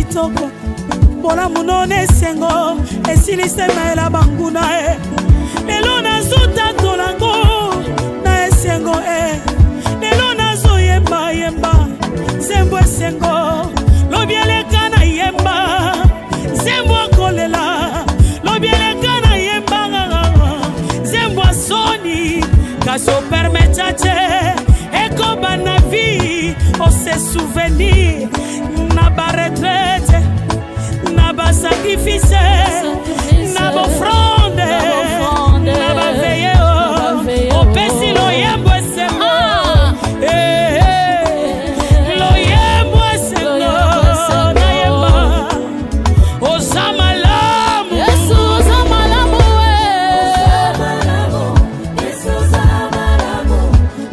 kitoko Bola munone sengo Esilise maela banguna Lelo nazuta tolango Na esengo Lelo nazo yemba yemba Zembo esengo Lobiele kana yemba Zembo kolela Lobiele kana yemba Zembo soni Kaso permetache Eko bana vie O se souvenir Na ba retraite Na ba sacrifice Na ba offrande Na ba veye O pesi lo yembo esengo Lo yembo esengo Na yemba O zamalamu Yesu zamalamu Yesu zamalamu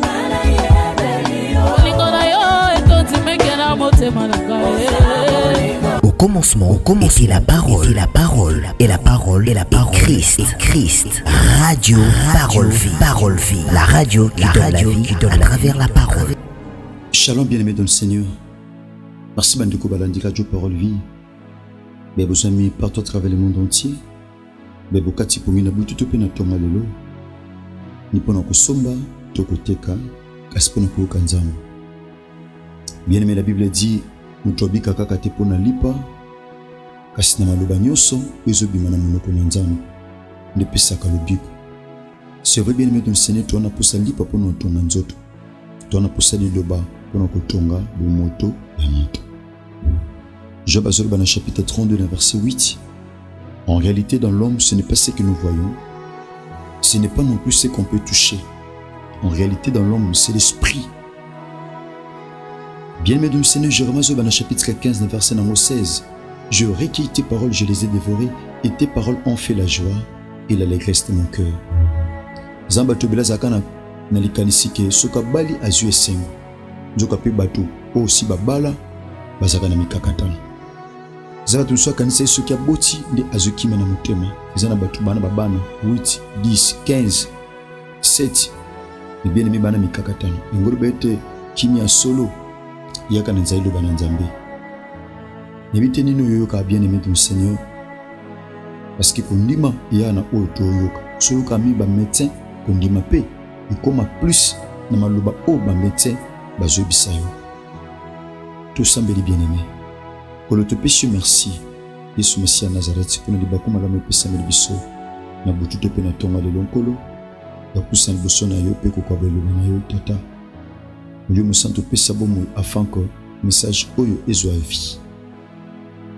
Nana yebeli Olikona yo etonti mekena motema na kae. Au commencement, était la parole, et la parole, Christ. Radio, parole vie, la radio qui donne à travers la parole. Shalom bien-aimés dans le Seigneur. Merci Bandeko Balandi Radio Parole Vie. Mes beaux amis partout à travers le monde entier. Mes beaux kati pour mina butu tope na tonga lelo. Ni pona kosomba tokoteka kasi pona koyoka nzambe. Bien-aimé, la Bible dit mutobi kaka kate pona lipa kasi na maloba nyonso ezobima na monoko na nzambe nde pesaka lobiko. C'est vrai bien-aimé dans le Seigneur, tu en as posa lipa pona tonga nzoto. Tu en as posa liloba pona kotonga bomoto ya moto. Job azoloba na chapitre 32 verset 8. En réalité dans l'homme ce n'est pas ce que nous voyons. Ce n'est pas non plus ce qu'on peut toucher. En réalité dans l'homme c'est l'esprit. Bien-aimé dans le Seigneur, Jérémie Zoba dans chapitre 15 verset 16. Je recueille tes paroles, je les ai dévorées, et tes paroles ont fait la joie et l'allégresse de mon cœur. Zamba tobela zakana na likanisi ke soka bali azue sengo. Nzoka pe bato aussi babala bazakana mikakatana. Zaba tunso kanisa soki aboti nde azukima na mutema. Ezana bato bana babana 8, 10, 15, 7. Mais bien aimé bana mikakatana. Ngoro bete kimia solo yaka na nzailo bana nzambe. Nebite nino yoyoka bien aimé ton Seigneur. Parce que kondima yana oto yoka. Soloka mi ba médecin kondima pe ikoma plus na maloba o ba médecin bazobisa yo. Tout sambeli bien aimé. Koloto péché merci. Yesu Messia Nazareth pour nous bakoma la mepesa melibiso na butu to pe na tonga le lonkolo. Ya kusan boso na yo pe ko kwa belo na yo tata. Dieu me sente pesa bomo afin que message oyo ezwa vie.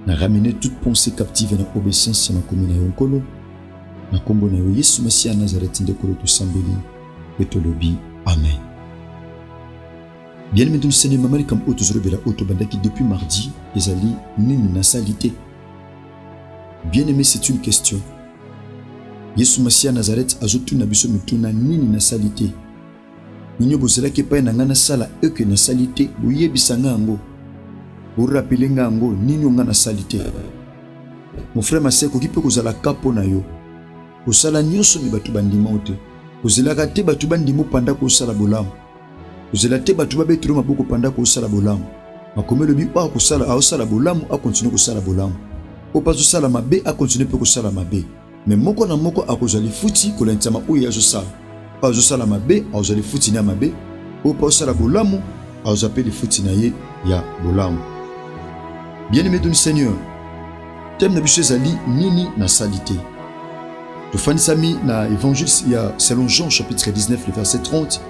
Na ramener toute pensée captive na obéissance na komina yo nkolo. Na kombo na yo Yesu Messia Nazareth nde koloto sambeli et to lobi amen. Bien aimé dans le Seigneur, maman comme autozorobela autobandaki depuis mardi, ezali nini na salité. Bien aimé, c'est une question. Yesu Messia Nazareth azotuna biso mutuna nini na salité. Ninyo bozela ke pa na ngana sala eke na salité, boyebisa ngango. Bo rappeler ngango nini nga na salité. Mon frère Maseko ki pe kozala kapo na yo. Osala nyonso mi batu bandima ote. Kozela ka te batu bandimo panda ko sala bolamu. Kozela te batu babetro maboko panda ko sala bolamu. Makomelo bi pa ko sala a sala bolamu a continue ko sala bolamu. O pas sala mabe a continue pe ko sala mabe. Mais moko na moko a kozali futi ko lentama o ya zo sala. A zo sala mabe a kozali futi na mabe. O pas sala bolamu a zo appelle futi na ye ya bolamu. Bien-aimé du Seigneur, thème na biso ezali nini na salité. To fanisami na évangile ya selon Jean chapitre 19 le verset 30.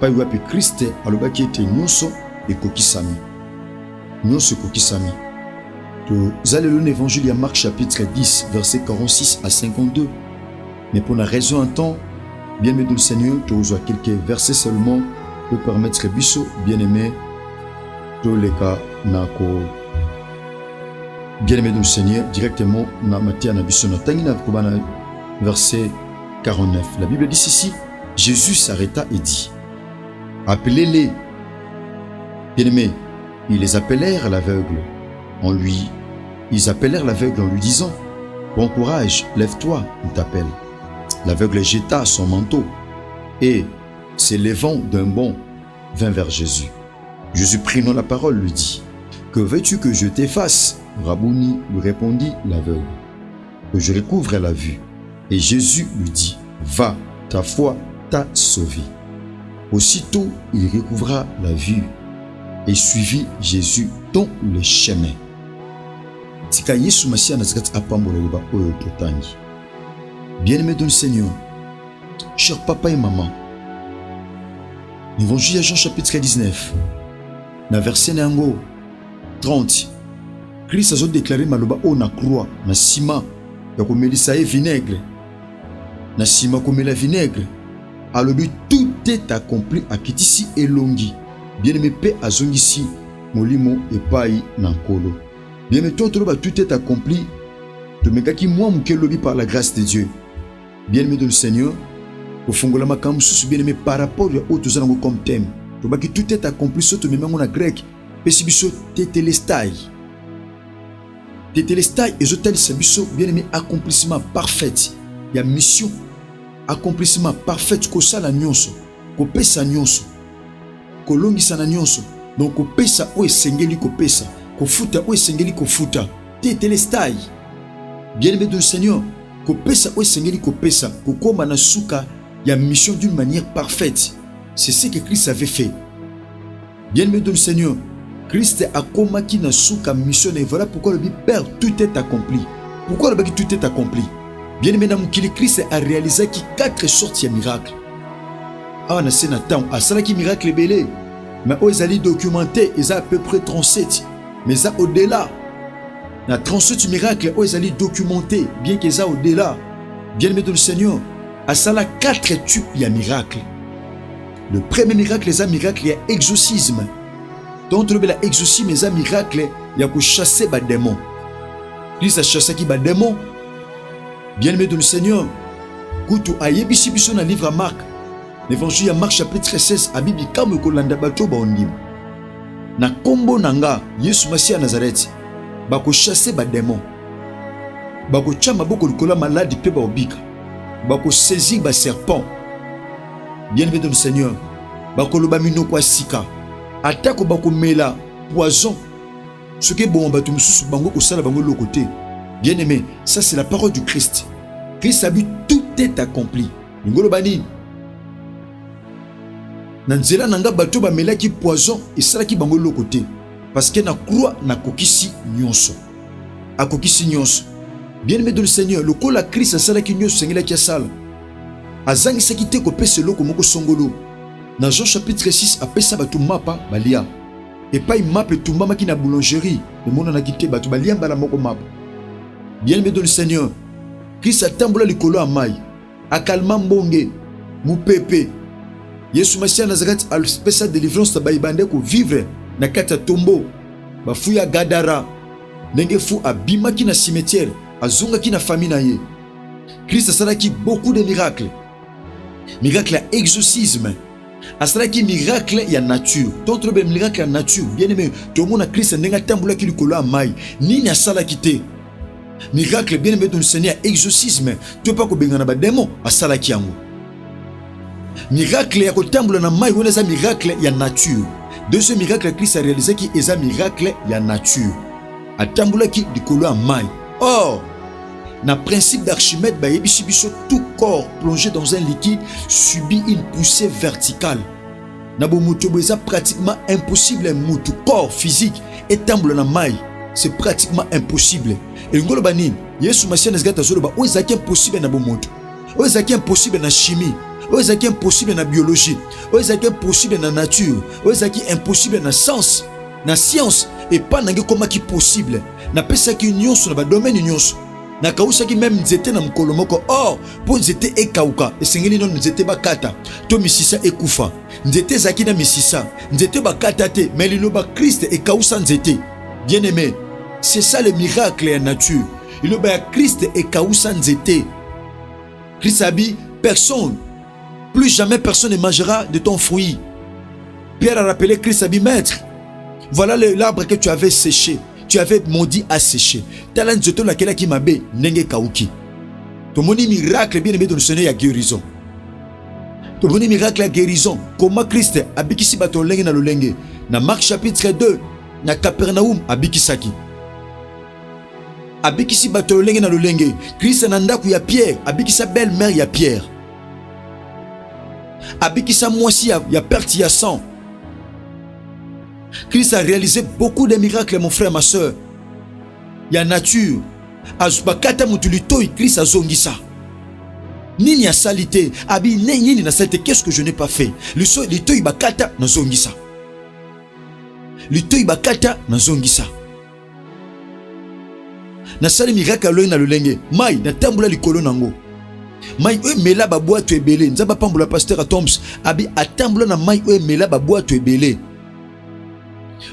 Pa wapi Christ alobaki ete nyonso ekokisami. Nyonso ekokisami. To zalelo na évangile ya Marc chapitre 10 verset 46 à 52. Mais pour la raison un temps, bien-aimé du Seigneur, to ozo quelques versets seulement peut permettre biso bien-aimé to leka nako. Bien-aimé du Seigneur, directement na Matthieu na biso na tangina kobana verset 49. La Bible dit ici, Jésus s'arrêta et dit: appelez-les. Bien-aimés, ils les appelèrent l'aveugle. Ils appelèrent l'aveugle en lui disant: bon courage, lève-toi, il t'appelle. L'aveugle jeta son manteau et, s'élevant d'un bond, vint vers Jésus. Jésus prit non la parole, lui dit: Que veux-tu que je t'efface? Rabouni lui répondit l'aveugle. Que je recouvre la vue. Et Jésus lui dit, va, ta foi t'a sauvé. Aussitôt, il recouvra la vue et suivit Jésus dans le chemin. Tika Yesu Masia Nazareth apambola loba oyo totangi. Bien-aimé dans le Seigneur, cher papa et maman, l'évangile de Jean chapitre 19, na verset nango 30, Christ a déclaré maloba o na croix, na sima ya komelisa e vinaigre, na sima komela vinaigre, alobi tout est accompli akitisi elongi. Bien-aimé pe azongisi molimo epai na nkolo. Bien-aimé toi tout est accompli. Tomekaki moi mukelobi par la grâce de Dieu. Bien-aimé dans le Seigneur, au fongola makambu susu bien-aimé par rapport à autres anango comme thème. Tobaki tout est accompli soto memango na grec. Pesibiso tetelestai. Tetelestai ezotali sabiso bien-aimé accomplissement parfait. Ya mission accomplissement parfait ko sala nyonso, ko pesa nyonso, ko longisa na nyonso. Donc ko pesa o esengeli ko pesa, ko futa o esengeli ko futa. Tetelestai. Bien-aimé dans le Seigneur, ko pesa o esengeli ko pesa, ko koma na suka ya mission d'une manière parfaite. C'est ce que Christ avait fait. Bien-aimé dans le Seigneur, Christ a komaki na suka mission et voilà pourquoi le Père tout est accompli. Pourquoi le tout est accompli? Bien-aimé dans mukili, Christ a réalisé qui 4 sortes de miracles. Ah, on a sénat temps, à cela qui miracle belé. Mais ils allaient documenter, ils ont à peu près 37. Mais ça au-delà. Dans 37 miracles, ils allaient documenter, bien qu'ils aient au-delà. Bien-aimé dans le Seigneur, à cela 4 types de miracles. Le premier miracle, c'est un miracle, il y a exorcisme. Donc, l'exorcisme, c'est un miracle, il y a chasser les démons. Christ a chassé les démons. Bien-aimé dans le Seigneur, Koutou ayebisi biso na livre à Marc. L'évangile à Marc chapitre 16, a Bible comme kolanda bato ba ondim. Na kombo nanga, Yesu Masia Nazareth, bako chasser ba démon. Bako chama boko likola maladi pe ba obika. Bako saisir ba serpent. Bien-aimé dans le Seigneur, bako loba minoko asika. Atako bako mela poison. Ce qui est bon bato mususu bango ko sala bango le côté. Bien-aimé, ça c'est la parole du Christ. Christ a dit tout est accompli. Ngolo bani. Nanzela nanga bato ba melaki poison et sala ki bango le côté. Parce que na croix na kokisi nyonso. A kokisi nyonso. Bien-aimé dans le Seigneur, le kola Christ a sala ki nyonso sengela ki sala. Azangi sekite ko pese loko moko songolo. Na Jean chapitre 6 a pesa bato mapa balia. Et pas il map et tout mama qui na boulangerie. Le monde na quitté bato balia mbala moko map. Bien-aimé dans le Seigneur, Christ a tambola likolo a mai, a kalma mbonge, mupepe. Yesu Masia Nazareth a spécial délivrance ta baibande ko vivre na kata tombo, ba fuya gadara, nenge fu abima ki na cimetière, azunga ki na famille na ye. Christ a salaki beaucoup de miracles. Miracle à exorcisme. A salaki miracle ya nature. D'autres be miracle ya nature. Bien-aimé, tout le monde a Christ nenga tambola ki likolo a mai, nini a salaki te. Miracle bien-aimé dans le Seigneur, exorcisme, tu peux pas que bengana ba démon à salaki yango. Miracle ya kotambola na mai wona za miracle ya nature. Deuxième miracle Christ a réalisé qui est un miracle ya nature. A tambola ki likolo a mai. Or, na principe d'Archimède ba yebisi biso tout corps plongé dans un liquide subit une poussée verticale. Na bo moto boza pratiquement impossible mutu corps physique et tambola na mai. C'est pratiquement impossible. Et ngolo bani, Yesu Masia Nazareth azoloba, o ezaki impossible na bomoto. O ezaki impossible na chimie. O ezaki impossible na biologie. O ezaki impossible na nature. O ezaki impossible na science, na science et pas nange koma ki possible. Na pesa ki nyonso na ba domaine nyonso. Na kausa ki même nzete na mkolo moko. Or, po nzete ekauka, esengeli non nzete bakata. To misisa ekufa. Nzete zaki na misisa. Nzete bakata te, mais liloba Christ ekausa nzete. Bien-aimé, c'est ça le miracle en nature. Il y a Christ et Kaousa Nzete. Christ a dit, personne, plus jamais personne ne mangera de ton fruit. Pierre a rappelé Christ a dit, maître, voilà l'arbre que tu avais séché. Tu avais maudit à sécher. Talan Nzoto laquelle qui m'a bé, nenge kauki. Ton moni miracle bien aimé dans le Seigneur, il y a guérison. Ton moni miracle, la guérison. Comment Christ a bikisi baton lenge na le lenge. Dans Marc chapitre 2, na Capernaum abikisaki. Abikisi bato lolenge na lolenge. Christ na ndaku ya Pierre abikisa belle-mère ya Pierre. Abikisa mwasi ya perte ya sang. Christ a réalisé beaucoup de miracles, mon frère, ma soeur. Il y a nature. Azubakata mutulitoi, Christ a zongisa. Nini a salité. Abi nini na salité. Qu'est-ce que je n'ai pas fait? Litoi bakata na zongisa. Litoi bakata na zongisa. Na sali miracle aloyi na lolenge. Mai na tambula likolo nango. Mai oyo mela ba boîte ebele. Nzaba pambula pasteur a Toms. Abi atambula na mai oyo mela ba boîte ebele.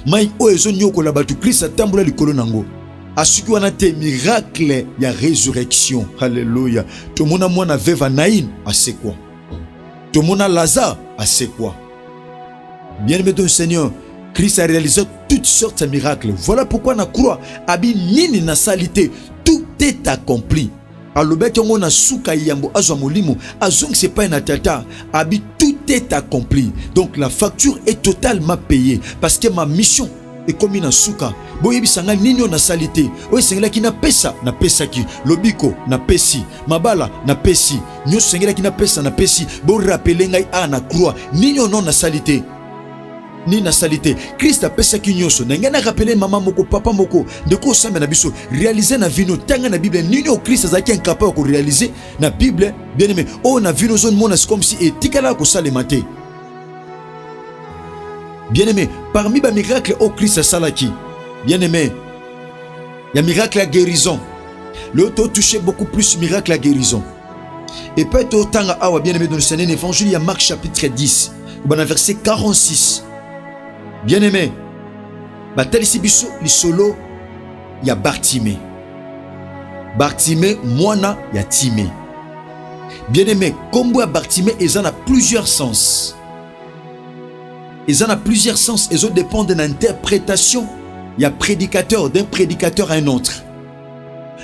Mai oyo ezo nyokola batu Christ atambula likolo nango. Asuki wana te miracle ya résurrection. Alléluia. Tomona mwana veuve Naïn ase quoi? Tomona Lazare ase quoi? Bien-aimé de Seigneur, Christ a réalisé toutes sortes de miracles. Voilà pourquoi na croix abi nini na salité, tout est accompli. Alobeki ngo na suka yambo azwa molimo azong c'est pas un tata abi tout est accompli. Donc la facture est totalement payée parce que ma mission est comme na suka. Boyebi sanga nini na salité. Oye sengela ki na pesa ki lobiko na pesi mabala na pesi nyo sengela ki na pesa na pesi bo rappeler ngai na croix nini non na salité. Ni na salité. Christ a pesa ki nyoso. Na ngana rappeler maman moko, papa moko, de ko samba na biso, réaliser na vino tanga na Bible. Nini o Christ azaki incapable ko réaliser na Bible, bien aimé. Oh na vino zone mona comme si etikala ko salemate. Bien aimé, parmi ba miracle au Christ a salaki. Bien aimé, il y a miracle à guérison. L'autre touché beaucoup plus miracle à guérison. Et peut-être autant à bien aimé dans le Seigneur évangile, il y a Marc chapitre 10, verset 46. Bien aimé, Batali biso li solo ya Bartimée. Bartimée mwana ya Timée. Bien aimé, comme ya Bartimée, ils en a plusieurs sens. Ils en a plusieurs sens. Ils ont dépend de l'interprétation. Il y a prédicateur, d'un prédicateur à un autre.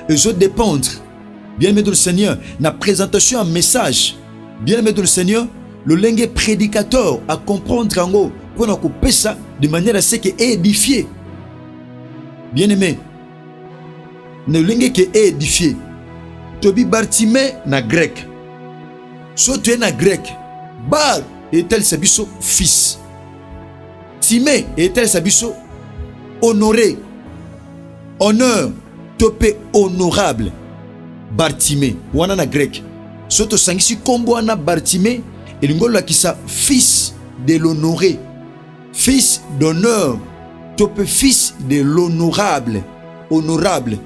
Ils ont dépendre. Bien aimé de le Seigneur, na présentation un message. Bien aimé de le Seigneur, le lingue prédicateur à comprendre en haut. Pour nous couper ça de manière à ce qui est édifié. Bien aimé, le langue qui est édifié. Tobi Bartimée na grec. So tu es na grec. Bar est tel sabiso fils. Timée est tel sabiso honoré. Honneur. Topé honorable. Bartimée. Wana na grec. So to sangisi kombo wana Bartimée. Et l'ingolo qui sa fils de l'honoré. Fils d'honneur, topé fils de l'honorable, honorable.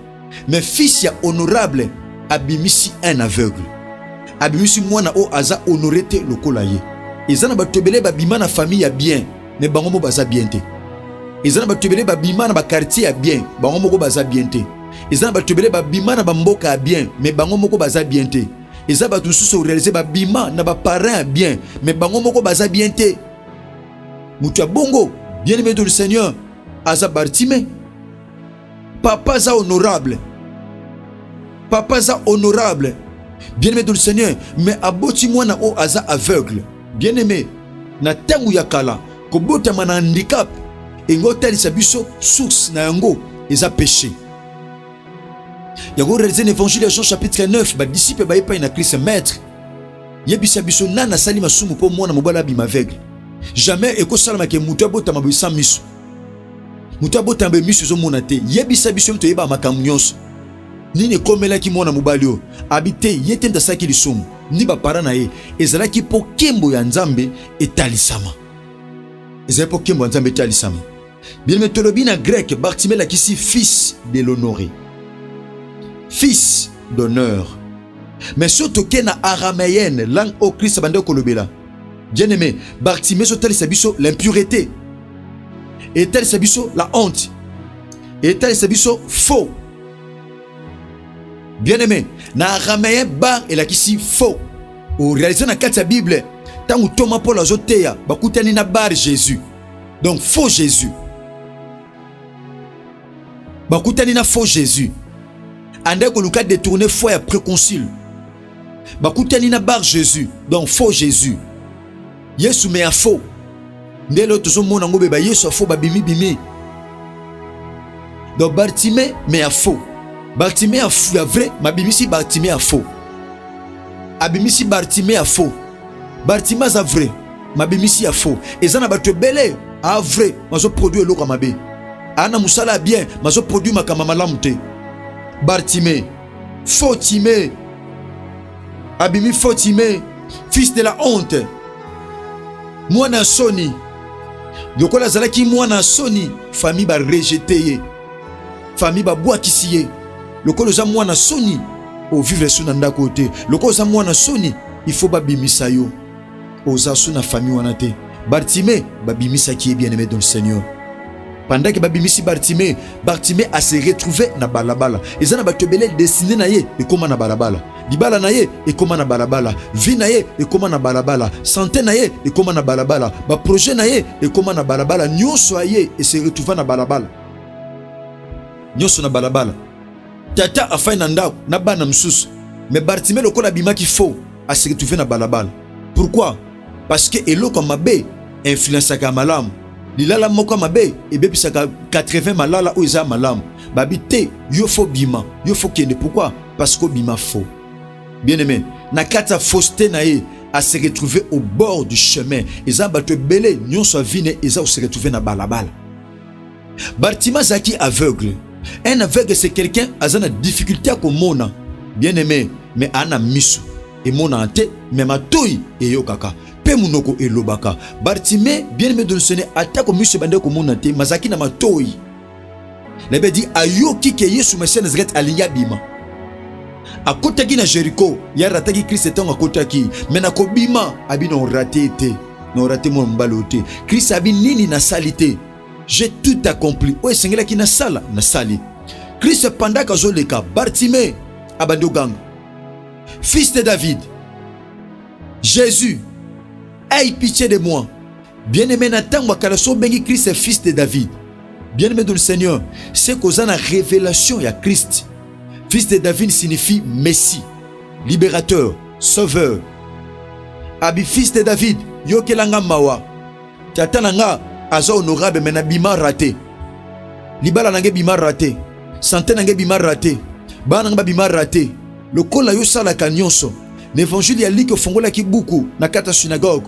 Mais fils ya honorable, abimisi un aveugle. Abimisi mwana o aza honoré te lokolaye. Ezana batobele babima na famille ya bien, mais bango mo baza bien te. Ezana batobele babima na ba quartier ya bien, bango moko baza bien te. Ezana batobele babima na bamboka ya bien, mais bango moko baza bien te. Ezana batususo réaliser babima na ba parents bien, mais bango moko baza bien te. Moutia bongo, bien aimé de le Seigneur, aza Bartimée. Papa za honorable. Papa za honorable. Bien aimé de le Seigneur, mais aboti mwana o aza aveugle. Bien aimé, na tangu ya kala, ko bota mana handicap, engo tali sabiso source na yango eza péché. Yango réalisé l'évangile de Jean chapitre 9, ba disciple ba epa na Christ maître. Yebisa biso nana sali masumu po mwana mobala bima aveugle. Jamais eko salama ke mutu abota mabe sans miso. Mutu abota mabe miso zo monate. Yebisa biso mto yeba makambo nyonso. Nini komela ki mwana mobali o habité yetenda saki lisumu. Ni ba para na ye ezalaki po kembo ya Nzambe etalisama. Ezalaki po kembo ya Nzambe etalisama. Bien metolobi na grec Bartimée la kisi fils de l'honoré. Fils d'honneur. Mais surtout que na araméenne langue au Christ bande kolobela. Bien aimé, Bartimée sotal sabiso l'impureté. Et tel sabiso la honte. Et tel sabiso faux. Bien aimé, na araméen bar et la kisi faux. Ou réalisé na kati ya Bible, tangu Thomas Paul azoteya, bakutani na bar Jésus. Donc faux Jésus. Bakutani na faux Jésus. Ande ko luka détourner foi ya préconcile. Bakutani na bar Jésus. Donc faux Jésus. Yesu me a faux. Ndelo tozo mona ngobe ba Yesu a faux ba bimi bimi. donc Bartimée mais à faux. Bartimée à vrai, mabimisi Bartimée à faux. Abimisi Bartimée à faux. Bartimée à vrai, mabimisi à faux. Et ça n'a pas de belé à vrai, mazo produit l'eau comme abé. Ana musala bien, mazo produit ma kamamalamte. Bartimée, faux Timée. Abimi faux Timée, fils de la honte. Moi na soni. Yokola zalaki moi na soni, famille ba rejeté. Famille ba bois kisiye. Lokola za moi na soni, o vivre sous nanda côté. Lokola za moi na soni, il faut ba bimisa yo. Oza sous na famille wana te. Bartimée, ba bimisa qui est bien-aimé dans le Seigneur. Pendant que babimisi Bartimée a se retrouvé na balabala. Et ça na ba tobele destiné na ye et comment na balabala. Libala na ye et comment na balabala. Vie na ye et comment na balabala. Santé na ye et comment na balabala. Ba projet na ye et comment na balabala. Nyonso aye et se retrouver na balabala. Nyonso na balabala. Tata a fait nanda na bana msusu. Mais Bartimée lokola bima ki faut a se retrouver na balabala. Pourquoi? Parce que eloko mabe influence ka malamu. Lilala moko mabe ebe pisaka 80 malala o eza malamu. Babi te yo fo bima, yo fo kende. Pourquoi? Parce que bima faux. Bien-aimé, na kata fausseté na ye a se retrouver au bord du chemin. Eza bato belé nyonso vine eza o se retrouver na balabala. Bartimée zaki aveugle. Un aveugle c'est quelqu'un a une difficulté à komona. Bien-aimé, mais ana misu et mon ante mais ma toyi et yo kaka. Pe munoko elobaka. Bartimée bien-aimé de sonner attaque au misu bande ko mon ante mazaki na matoyi. Lebe di ayoki ke Yesu Messia Nazareth alinya bima. Akotaki na Jericho, ya rataki Christ etango akotaki, mais na kobima abi na raté te. Na raté mon mbalote. Christ abi nini na salité. J'ai tout accompli. Oye sengela ki na sala, na sali. Christ pendant kazoleka, Bartimée abando gang. Fils de David. Jésus, aie pitié de moi. Bien-aimé Nathan Wakalaso bengi Christ est fils de David. Bien-aimé dans le Seigneur, c'est qu'on a la révélation il y a Christ. Fils de David signifie Messie, libérateur, sauveur. Abi fils de David, yokelanga mawa. Tatananga azo honorable mais na bima raté. Libala nange bima raté. Santé nange bima raté. Ba nanga bima raté. Le kola yo sala kanyonso. L'évangile yali que fongola ki beaucoup na kata synagogue.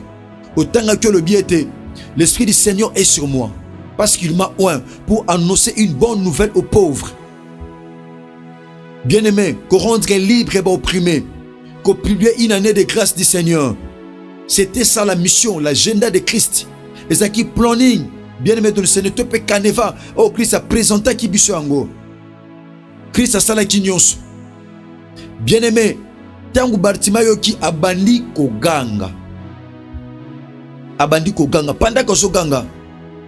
Autant que le bien était, l'esprit du Seigneur est sur moi parce qu'il m'a oint pour annoncer une bonne nouvelle aux pauvres. Bien-aimé, qu'on rendre libre et opprimé, qu'on publie une année de grâce du Seigneur. C'était ça la mission, l'agenda de Christ. Et ça qui planning, bien-aimé dans le Seigneur, tu peux caneva. Oh, Christ a présenté qui biso ango. Christ a sala qui nyons. Bien-aimé, tangu Bartimée yoki abandi koganga. Abandi koganga. Pendant que ganga,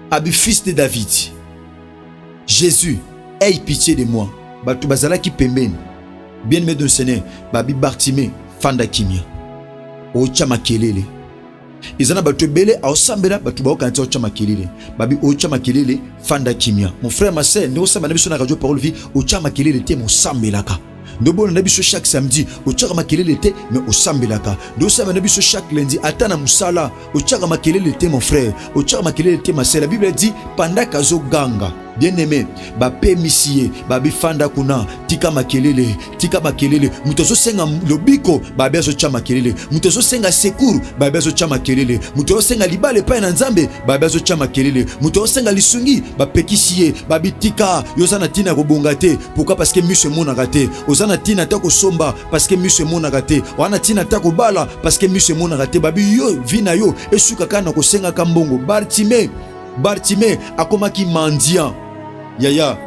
abi fils de David. Jésus, aie pitié de moi. Batu bazala ki pembeni. Bien-aimé dans le Seigneur, babi Bartimée fanda kimia. Ocha makelele. Izana batu bele a osambela batu ba okanta ocha makelele. Babi ocha makelele fanda kimia. Mon frère ma sœur, ne osamba na biso na radio parole vie ocha makelele te mo sambelaka. Ndobo na biso chaque samedi ocha makelele te mais osambelaka. Ndo osamba na biso chaque lundi atana musala ocha makelele te mon frère. Ocha makelele te ma sœur. La Bible dit pendant kazo ganga. Bien-aimé, ba pemisiye, ba bifanda kuna, tika makelele, mutozo senga lobiko, ba bezo cha makelele, mutozo senga secours, ba bezo cha makelele, mutozo senga libale pa na nzambe, ba bezo cha makelele, mutozo senga lisungi, ba pekisiye, ba bitika, yozana tina kobongate, pourquoi parce que monsieur mona raté, ozana tina ta ko somba parce que monsieur mona raté, wana tina ta ko bala parce que monsieur mona raté, ba bi yo vina yo, esuka kana ko senga kambongo, Bartimée akomaki mendiant. Yaya.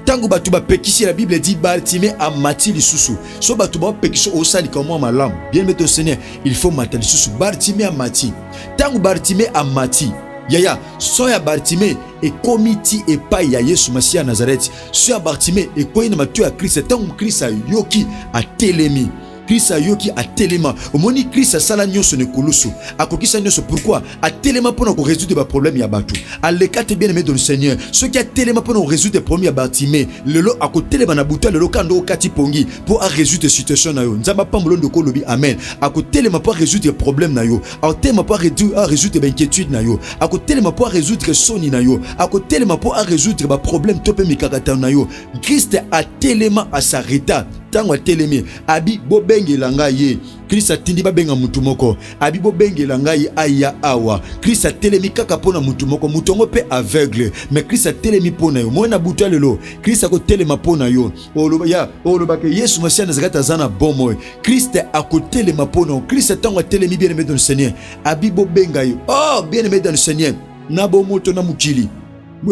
Tango batu ba pekisi la Bible dit Bartimée a mati lisusu. So batu ba pekisi osali comme malam. Bien mettre au Seigneur, il faut mater lisusu. Bartimée a mati. Tango Bartimée a mati. Yaya, so ya Bartimée et komiti et pa ya Yesu Messia Nazareth. So ya Bartimée et koina matu ya Christ. Tango Christ a yoki a telemi. Christ a yoki a telema. Omoni Christ a sala nyonso ne koloso. A kokisa nyonso pourquoi? A telema pour nous résoudre des problèmes ya batu. A lekate bien aimé dans le Seigneur. Ceux qui a telema pour nous résoudre des problèmes ya Bartimée. Lelo a côté le banabuta lelo kando kati pongi pour résoudre des situations na yo. Nzamba pambolo ndoko lobi amen. A côté le pour résoudre des problèmes na yo. A côté le pour résoudre des inquiétudes na yo. A côté le pour résoudre soni na yo. A côté le pour résoudre des problèmes topé mikakata na yo. Christ a telema a sarita. Tango a telemi abi bobengela ngai Christ atindi babenga mutu moko abi bobengela ngai aya awa Christ atelemi kaka pona mutu moko mutongo pe aveugle mais Christ atelemi pona yo mona buta lelo Christ akotelema pona yo oloba ke Yesu Masia nazakata zana bomo Christ akotelema pona Christ tango atelemi bien aimé dans le Seigneur abi bobenga yo oh bien aimé dans le Seigneur na bomoto na mukili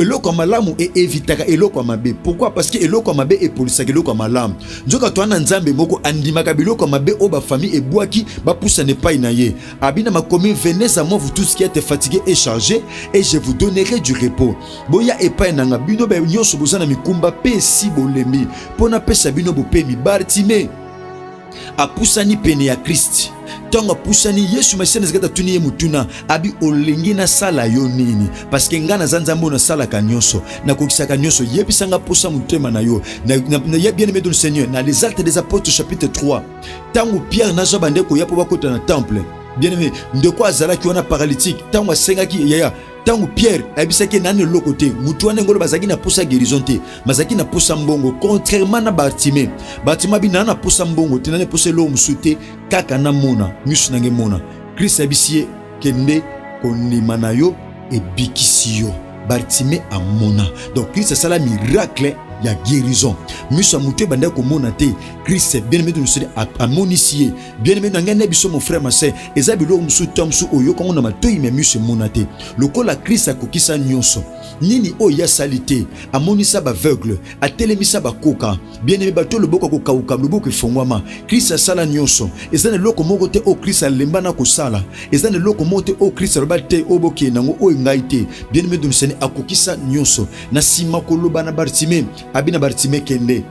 eloko malamu e evitaka eloko mabe. Pourquoi? Parce que eloko mabe e polisaka eloko malamu. Nzoka toana nzambe moko andimaka biloko mabe o ba famille e boaki ba poussa ne pas inaye. Abina makomi venez à moi vous tous qui êtes fatigués et chargés et je vous donnerai du repos. Boya e pa nanga bino ba nyonso bozana mikumba pe si bolemi. Pona pesa bino bo pe mi Bartimée. A poussani pene ya Christ. Tango pusani Yesu Masia nazakata tuni ye mutuna abi olengi na sala yo nini parce que ngana zanzambo na sala kanyonso na kokisaka nyonso yebisanga pusa mutema na yo na bien aimé dans le Seigneur na les Actes des Apôtres chapitre 3 tango Pierre na zo bande ko yapo bakota na temple bien aimé ndeko azala ki wana paralytique tango asenga ki yaya tango Pierre abisaki nane lokote mutu wana ngolo bazaki na pusa guérison te bazaki na pusa mbongo contrairement na Bartimée bina na pusa mbongo te nane pusa lo musute kaka na mona misu nange mona Christ abisie kende konima na yo e bikisi yo Bartimée a mona donc Christ a sala miracle ya guérison misu amuté banda ko mona te Christ bien aimé de nous a monicier bien aimé nangane biso mon frère ma sœur ezabilo musu tomsu oyo kongo na matoyi me misu mona te lokola Christ akokisa nyonso nini o ya salité amonisa ba aveugle atelemisa ba koka bien aimé bato loboko ko kauka loboko fongwama Christ a sala nyonso ezane loko moko te o Christ alembana ko sala ezane loko moko te o Christ robate oboke nango o ngaite bien aimé de nous akokisa nyonso na sima ko lobana Bartimée abina Bartimée kende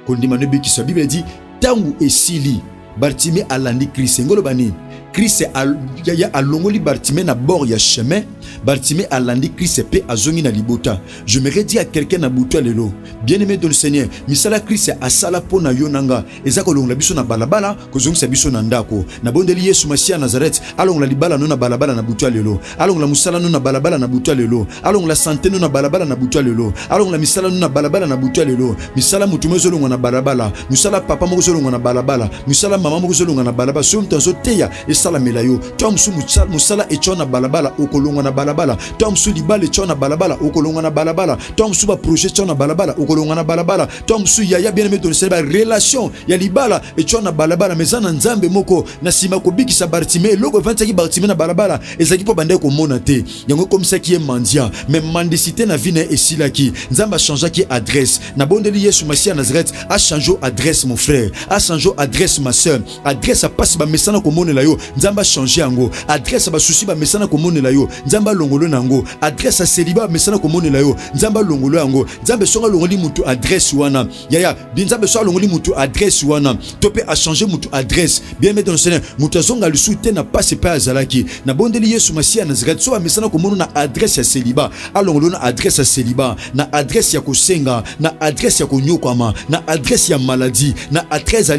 kondima no bikisa Bible dit tangu esili Bartimée alandi Christ ngolo bani Christ a longoli Bartimée na bord ya chemin Bartimée alandi Christ pe azongi na libota. Je me redis à quelqu'un na butu lelo bien aimé dans le Seigneur misala Christ a sala pona yonanga ezako longa biso na balabala ko zongisa biso na ndako na bondeli Yesu Masia Nazareth alonga libala no na balabala na butu lelo alonga musala no na balabala na butu lelo alonga santé no na balabala na butu lelo alonga misala no na balabala na butu lelo misala mutume zolonga na balabala misala papa moko zolonga na balabala misala mama moko zolonga na balabala so mtanzo teya esala melayo tom su musala echona balabala okolonga na balabala tom su libala echona balabala okolonga na balabala tom su ba projet echona balabala okolonga na balabala tom su ya bien aimé dans le Seigneur relation ya libala echona balabala mezana nzambe moko na sima ko bikisa Bartimée loko vantaki Bartimée na balabala ezaki po bande ko mona te yango comme ça qui est mandia mais mendicité na vie na esilaki nzamba changea ki adresse na bondeli Yesu Masia Nazareth a changé adresse mon frère a changé adresse ma sœur adresse a passe ba mesana ko mona la yo nzamba changer yango adresse ba souci ba mesana ko mona la yo nzamba longolo nango adresse a célibat mesana ko mona la yo nzamba longolo yango nzambe songa longoli mutu adresse wana yaya nzambe songa longoli mutu adresse wana topé a changer mutu adresse bien mettre dans le Seigneur mutu zonga le soute na passe pas azalaki na bondeli Yesu Masia Nazareth so mesana ko mona na adresse ya célibat alongolo na adresse ya célibat na adresse ya kosenga na adresse ya konyokwama na adresse ya maladie na adresse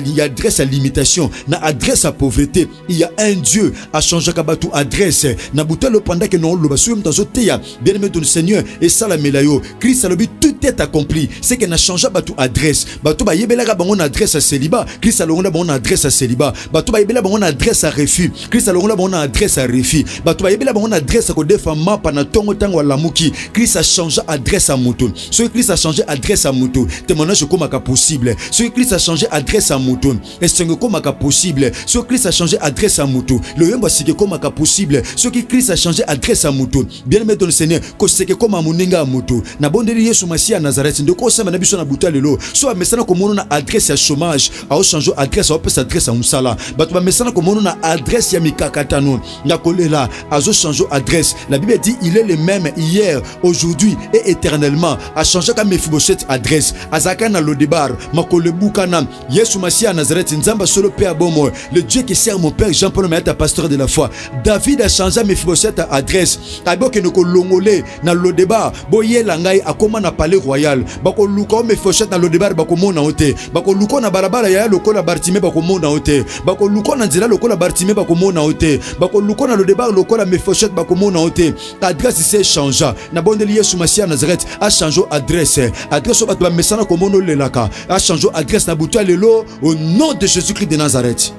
à limitation na adresse à pauvreté il y a un Dieu a changé kabatu adresse na butalo pendant que non le basu mtazo teya bien aimé dans le Seigneur et ça la melayo Christ a le but tout est accompli c'est que na changé batu adresse batu ba yebela ka bango adresse à célibat Christ a longola bango adresse à célibat batu ba yebela bango adresse à refus Christ a longola bango adresse à refus batu ba yebela bango adresse ko defa mapa na tongo tango la muki Christ a changé adresse à moto ce Christ a changé adresse à moto témoignage comme possible ce Christ a changé adresse à moto est-ce que comme possible ce Christ a changé adresse à mutu le yemba sike koma ka possible ce qui Christ a changé adresse à mutu bien aimé dans le Seigneur ko seke koma muninga mutu na bondeli Yesu Masia à Nazareth ndeko sema na biso na buta lelo so amesana ko mono na adresse ya chômage a changer adresse a pesa adresse à musala bato ba mesana ko mono na adresse ya mikakatano na kolela azo changer adresse. La Bible dit il est le même hier aujourd'hui et éternellement a changé comme Mephibosheth adresse azaka na lodebar makolebuka na Yesu Masia à Nazareth nzamba solo père bomo le Dieu qui sert mon père Jean-Paul Mayata pasteur de la foi. David a changé Mephibosheth adresse aboke no ko longolé na lodebar boye langai akoma na palais royal bako luka Mephibosheth na lodebar bako mona ote bako luko na barabara ya lokola Bartimée bako mona ote bako luko na nzela lokola Bartimée bako mona ote bako luko na lodebar lokola Mephibosheth bako mona ote. Adresse s'est changé na bondeli Yesu Masia Nazareth a changé adresse bato ba mesana ko mono lelaka a changé adresse na butu lelo au nom de Jésus-Christ de Nazareth.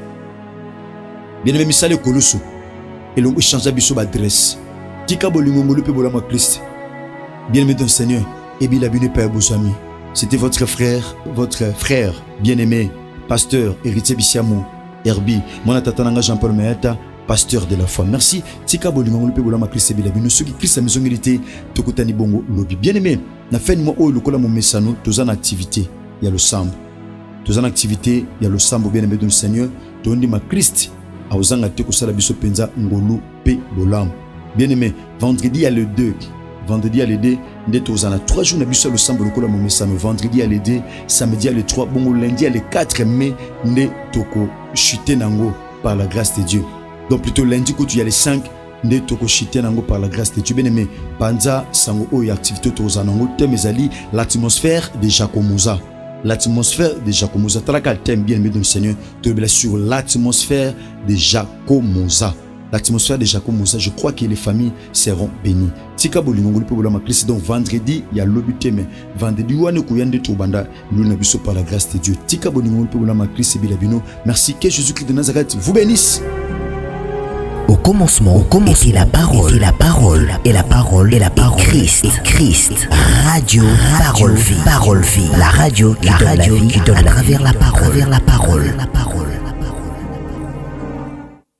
Bien-aimé misale koloso elongo changer biso adresse tika bolingo ngolo pe bolama Christ. Bien-aimé dans le Seigneur et bien abonné Père Bosami. C'était votre frère bien-aimé pasteur héritier Bisiamo Herbi mona tatananga Jean-Paul Mayata pasteur de la foi. Merci tika bolingo ngolo pe bolama Christ bien abonné ceux qui Christ a maison milité tokutani bongo lobi. Bien-aimé na fin moi o lokola mo mesano tozana activité ya le sambo tozana activité ya le sambo bien-aimé dans le Seigneur tondi ma Christ a ozanga te kosala biso penza ngolo pe bolam. Bien-aimé vendredi à le 2 vendredi à l'aider nde tozana 3 jours na biso le sambo lokola mo mesano vendredi à l'aider samedi à le 3 bongo lundi à le 4 mai nde toko chuter nango par la grâce de Dieu. Donc plutôt lundi quand tu y a les 5 nde toko chuter nango par la grâce de Dieu. Bien-aimé panza sango o ya activité tozana ngo thème ezali l'atmosphère de Jacomoza. L'atmosphère de Jacomoza. Talaka thème bien aimé dans le Seigneur. Tu es sur l'atmosphère de Jacomoza. L'atmosphère de Jacomoza. Je crois que les familles seront bénies. Tika bolingo pe bola maklisi donc vendredi il y a lobi thème. Vendredi wane kuyande tobanda luna biso par la grâce de Dieu. Tika bolingo pe bola maklisi bilabino. Merci que Jésus-Christ de Nazareth vous bénisse. Au commencement était la parole, et la parole, et la parole, et la parole, Christ, radio, parole vie, la radio qui donne la vie à travers la parole,